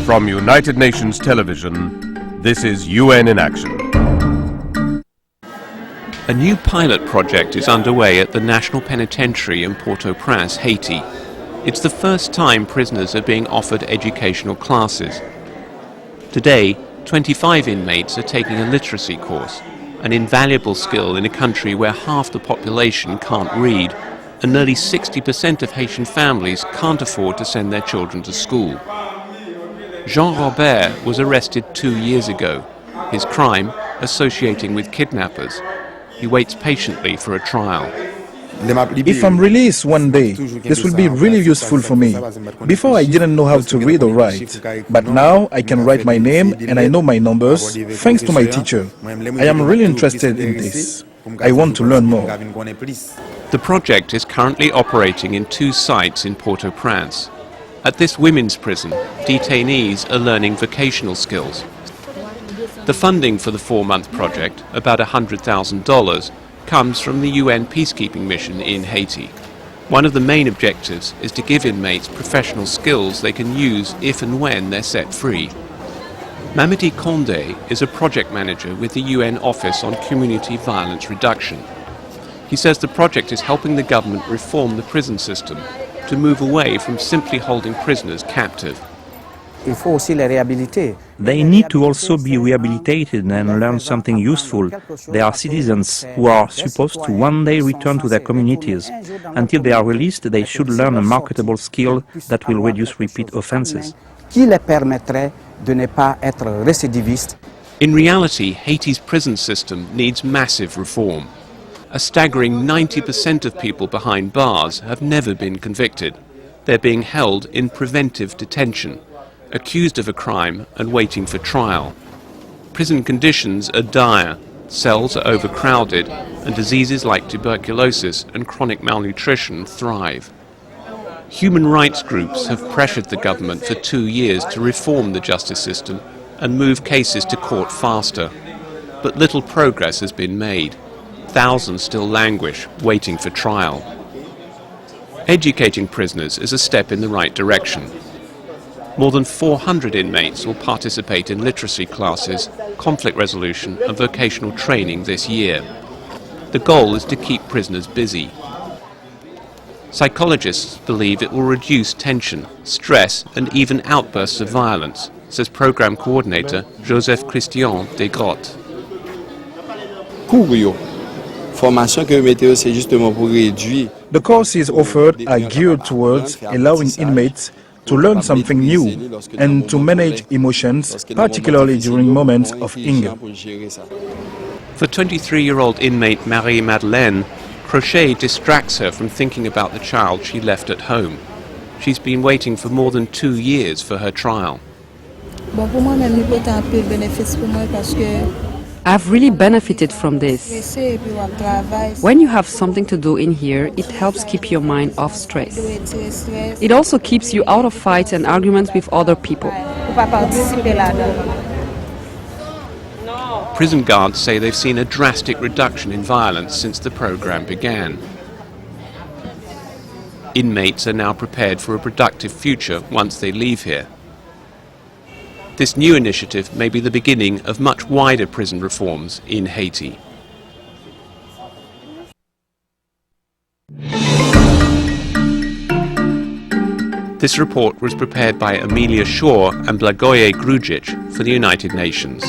From United Nations Television, this is UN in Action. A new pilot project is underway at the National Penitentiary in Port-au-Prince, Haiti. It's the first time prisoners are being offered educational classes. Today, 25 inmates are taking a literacy course, an invaluable skill in a country where half the population can't read, and nearly 60% of Haitian families can't afford to send their children to school. Jean Robert was arrested 2 years ago, his crime associating with kidnappers. He waits patiently for a trial. If I'm released one day, this will be really useful for me. Before I didn't know how to read or write, but now I can write my name and I know my numbers thanks to my teacher. I am really interested in this. I want to learn more. The project is currently operating in 2 sites in Port-au-Prince. At this women's prison, detainees are learning vocational skills. The funding for the 4-month project, about $100,000, comes from the UN peacekeeping mission in Haiti. One of the main objectives is to give inmates professional skills they can use if and when they're set free. Mamadi Condé is a project manager with the UN Office on Community Violence Reduction. He says the project is helping the government reform the prison system to move away from simply holding prisoners captive. They need to also be rehabilitated and learn something useful. They are citizens who are supposed to one day return to their communities. Until they are released, they should learn a marketable skill that will reduce repeat offenses. In reality, Haiti's prison system needs massive reform. A staggering 90% of people behind bars have never been convicted. They're being held in preventive detention, accused of a crime and waiting for trial. Prison conditions are dire, cells are overcrowded, and diseases like tuberculosis and chronic malnutrition thrive. Human rights groups have pressured the government for 2 years to reform the justice system and move cases to court faster. But little progress has been made. Thousands still languish, waiting for trial. Educating prisoners is a step in the right direction. More than 400 inmates will participate in literacy classes, conflict resolution and vocational training this year. The goal is to keep prisoners busy. Psychologists believe it will reduce tension, stress and even outbursts of violence, says Programme Coordinator Joseph Christian Desgrottes. The courses offered are geared towards allowing inmates to learn something new and to manage emotions, particularly during moments of anger. For 23-year-old inmate Marie-Madeleine, crochet distracts her from thinking about the child she left at home. She's been waiting for more than 2 years for her trial. I've really benefited from this. When you have something to do in here, it helps keep your mind off stress. It also keeps you out of fights and arguments with other people. Prison guards say they've seen a drastic reduction in violence since the program began. Inmates are now prepared for a productive future once they leave here. This new initiative may be the beginning of much wider prison reforms in Haiti. This report was prepared by Emilia Shaw and Blagoje Grujic for the United Nations.